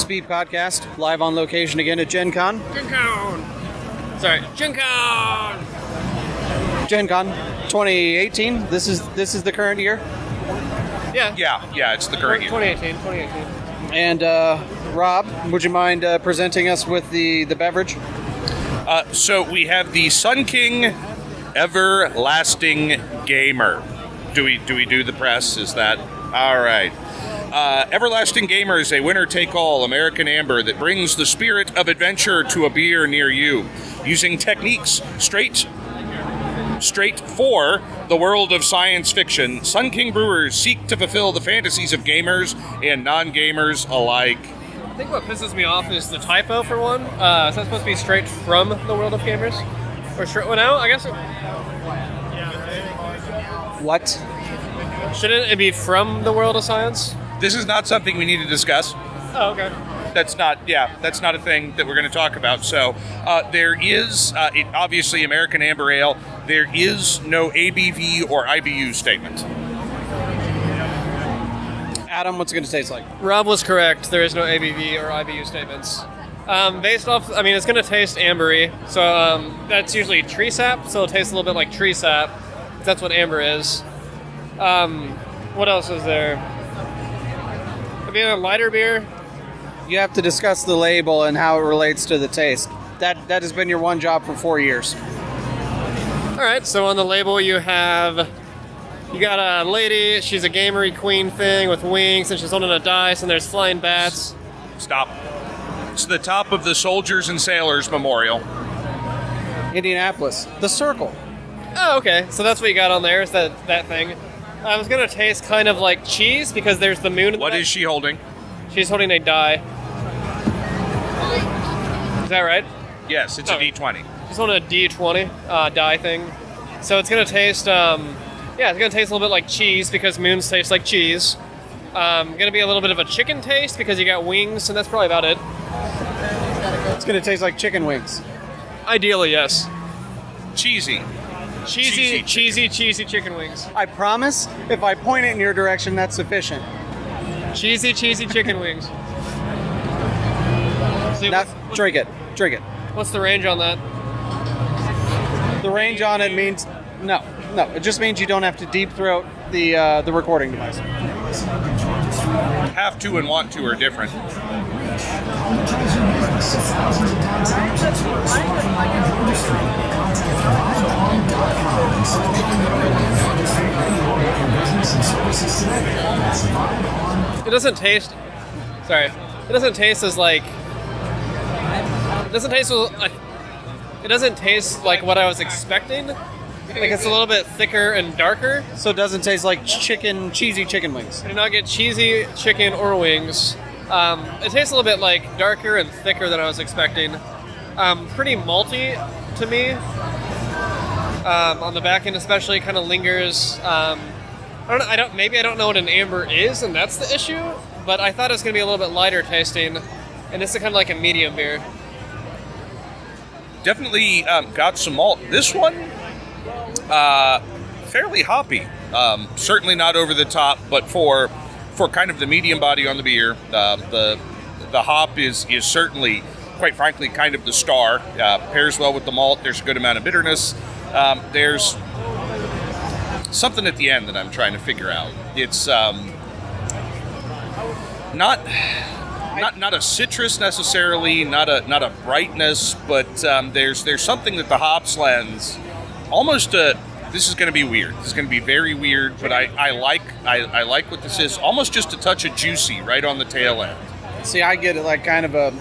Speed Podcast, live on location again at Gencon. Gencon 2018. This is the current year. Yeah, it's the current year. 2018. And Rob, would you mind presenting us with the beverage? So we have the Sun King Everlasting Gamer. Do we do the press? Is that all right? Everlasting Gamer is a winner-take-all American amber that brings the spirit of adventure to a beer near you, using techniques straight for the world of science fiction. Sun King Brewers seek to fulfill the fantasies of gamers and non-gamers alike. I think what pisses me off is the typo for one. Is that supposed to be straight from the world of gamers? Or straight, well, no, I guess. What? Shouldn't it be from the world of science? This is not something we need to discuss. Oh, okay. That's not a thing that we're going to talk about. So there is, obviously, American Amber Ale. There is no ABV or IBU statement. Adam, what's it going to taste like? Rob was correct. There is no ABV or IBU statements. Based off, it's going to taste ambery. So that's usually tree sap. So it tastes a little bit like tree sap. That's what amber is. What else is there? A lighter beer. You have to discuss the label and how it relates to the taste. That has been your one job for 4 years. All right, so on the label you got a lady. She's a gamery queen thing with wings, and she's holding a dice, and there's flying bats. Stop. It's the top of the Soldiers and Sailors Memorial. Indianapolis, the Circle. Oh, okay. So that's what you got on there. Is that thing? I was gonna taste kind of like cheese because there's the moon. What is she holding? She's holding a die. Is that right? Yes, it's a D20. She's holding a D20 die thing. So it's gonna taste. It's gonna taste a little bit like cheese because moons taste like cheese. Gonna be a little bit of a chicken taste because you got wings, and that's probably about it. It's going to taste like chicken wings. Ideally, yes. Cheesy chicken wings. I promise, if I point it in your direction, that's sufficient. Cheesy chicken wings. See, Now, drink it. What's the range on that? The range on it means no. It just means you don't have to deep throat the recording device. Have to and want to are different. It doesn't taste. Sorry. It doesn't taste as like. It doesn't taste like what I was expecting. Like it's a little bit thicker and darker. So it doesn't taste like cheesy chicken wings. I did not get cheesy chicken or wings. It tastes a little bit like darker and thicker than I was expecting. Pretty malty to me. On the back end especially, kind of lingers. Maybe I don't know what an amber is, and that's the issue. But I thought it was going to be a little bit lighter tasting, and this is kind of like a medium beer. Definitely got some malt. This one, fairly hoppy. Certainly not over the top, but for kind of the medium body on the beer, the hop is certainly, quite frankly, kind of the star. Pairs well with the malt. There's a good amount of bitterness. There's something at the end that I'm trying to figure out. It's not a citrus necessarily, not a brightness, but there's something that the hops lends. Almost this is going to be weird. This is going to be very weird, but I like what this is. Almost just a touch of juicy right on the tail end. See, I get it like kind of a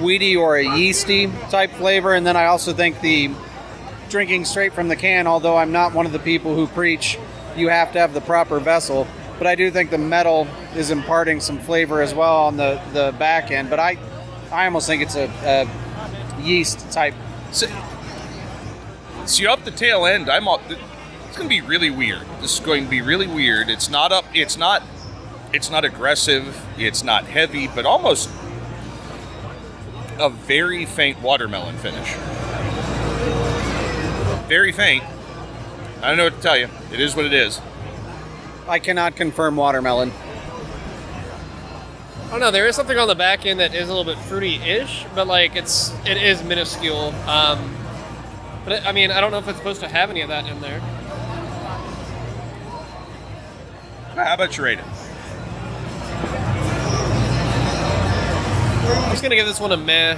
weedy or a yeasty type flavor, and then I also think the drinking straight from the can, although I'm not one of the people who preach you have to have the proper vessel, but I do think the metal is imparting some flavor as well on the back end. But I almost think it's a yeast type. See, up the tail end, it's going to be really weird. This is going to be really weird. It's not aggressive. It's not heavy, but almost a very faint watermelon finish. Very faint. I don't know what to tell you. It is what it is. I cannot confirm watermelon. don't know. There is something on the back end that is a little bit fruity-ish, but like it is minuscule. But I mean, I don't know if it's supposed to have any of that in there. How about you rate it? I'm just gonna give this one a meh.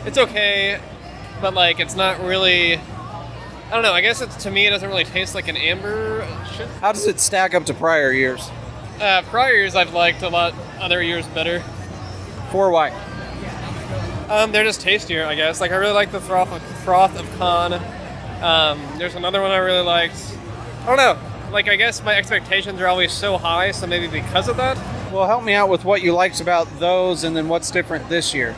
It's okay, but like it's not really. I don't know. I guess to me it doesn't really taste like an amber. How does it stack up to prior years? Prior years I've liked a lot. Other years better. For why? They're just tastier, I guess. Like I really like the froth of Con. There's another one I really liked. I don't know. Like I guess my expectations are always so high, so maybe because of that. Well, help me out with what you liked about those, and then what's different this year.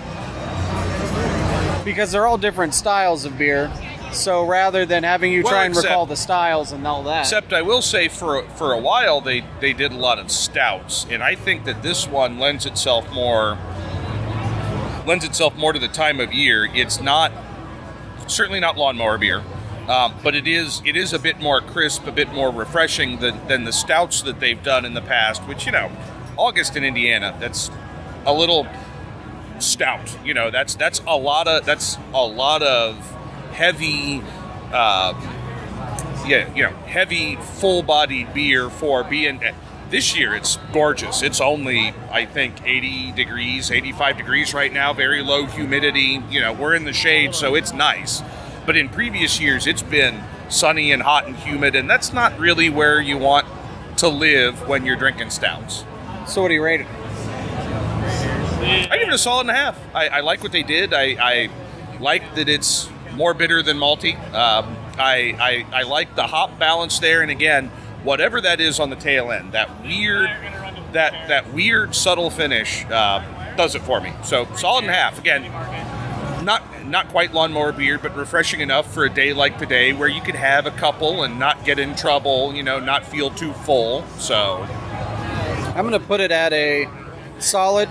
Because they're all different styles of beer. So rather than having you try and recall the styles and all that. Except I will say for a while they did a lot of stouts, and I think that this one lends itself more to the time of year. It's certainly not lawnmower beer, but it is a bit more crisp, a bit more refreshing than the stouts that they've done in the past, which, August in Indiana, that's a little stout. That's a lot of heavy, heavy, full-bodied beer for being. This year, it's gorgeous. It's only, I think, 80 degrees, 85 degrees right now. Very low humidity. We're in the shade, so it's nice. But in previous years, it's been sunny and hot and humid, and that's not really where you want to live when you're drinking stouts. So what do you rate it? I give it a solid 1.5. I like what they did. I like that it's more bitter than malty. I like the hop balance there, and again, whatever that is on the tail end, that weird subtle finish does it for me. So solid 1.5. Again, not quite lawnmower beer, but refreshing enough for a day like today where you could have a couple and not get in trouble, not feel too full. So I'm going to put it at a solid.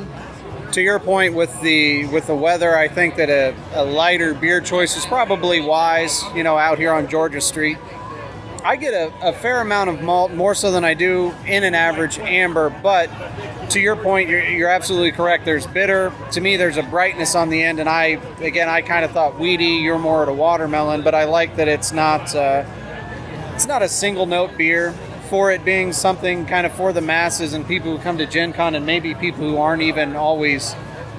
To your point with the weather, I think that a lighter beer choice is probably wise, out here on Georgia Street. I get a fair amount of malt, more so than I do in an average amber, but to your point, you're absolutely correct. There's bitter. To me, there's a brightness on the end, and I kind of thought weedy. You're more at a watermelon, but I like that it's not a single note beer. For it being something kind of for the masses and people who come to Gen Con and maybe people who aren't even always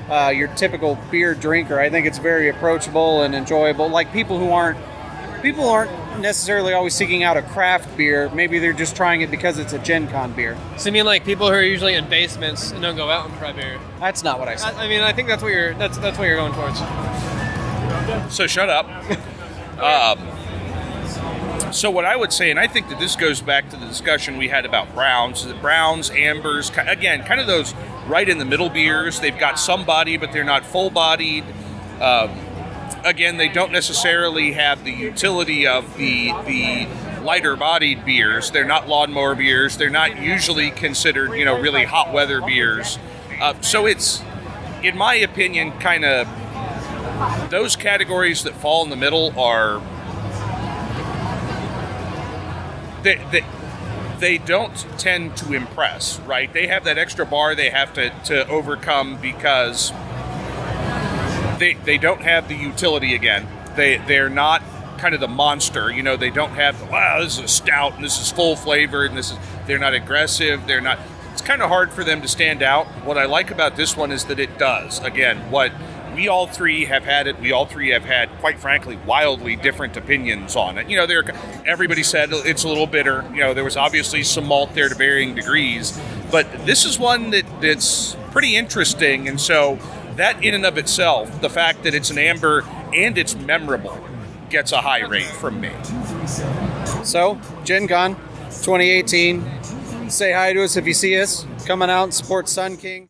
your typical beer drinker. I think it's very approachable and enjoyable. Like people aren't necessarily always seeking out a craft beer. Maybe they're just trying it because it's a Gen Con beer. So you mean like people who are usually in basements and don't go out and try beer? That's not what I said. I mean, I think that's what you're going towards. So shut up. So what I would say, and I think that this goes back to the discussion we had about browns, ambers, again, kind of those right in the middle beers. They've got some body, but they're not full bodied. Again, they don't necessarily have the utility of the lighter bodied beers. They're not lawnmower beers. They're not usually considered, really hot weather beers. So it's, in my opinion, kind of those categories that fall in the middle are. They don't tend to impress, right? They have that extra bar they have to overcome because they don't have the utility again. They're not kind of the monster, they don't have this is a stout and this is full flavored and they're not aggressive, it's kind of hard for them to stand out. What I like about this one is that it does. Again, what we all three have had, quite frankly, wildly different opinions on it. Everybody said it's a little bitter. There was obviously some malt there to varying degrees, but this is one that's pretty interesting. And so that in and of itself, the fact that it's an amber and it's memorable, gets a high rate from me. So, Gen Con 2018, say hi to us if you see us. Coming out and support Sun King.